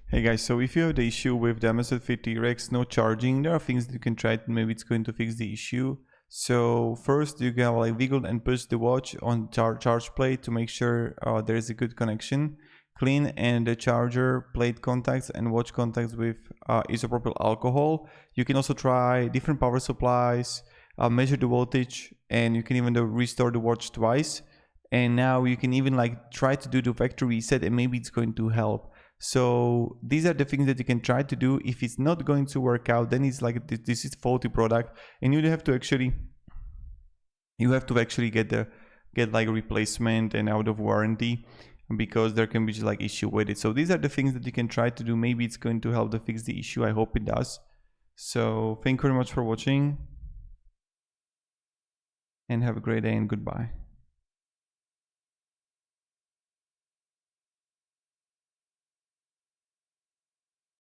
Hey guys, so if you have the issue with the Amazfit T Rex no charging, there are things that you can try. Maybe it's going to fix the issue. So first, you can like wiggle and push the watch on charge plate to make sure there is a good connection. Clean and the charger plate contacts and watch contacts with isopropyl alcohol. You can also try different power supplies, measure the voltage, and you can even restore the watch twice. And now you can even like try to do the factory reset, and maybe it's going to help. So these are the things that you can try to do. If it's not going to work out, then it's like this is faulty product, and you have to actually get like a replacement and out of warranty, because there can be just like issue with it. So these are the things that you can try to do. Maybe it's going to help to fix the issue. I hope it does. So thank you very much for watching, and have a great day and goodbye.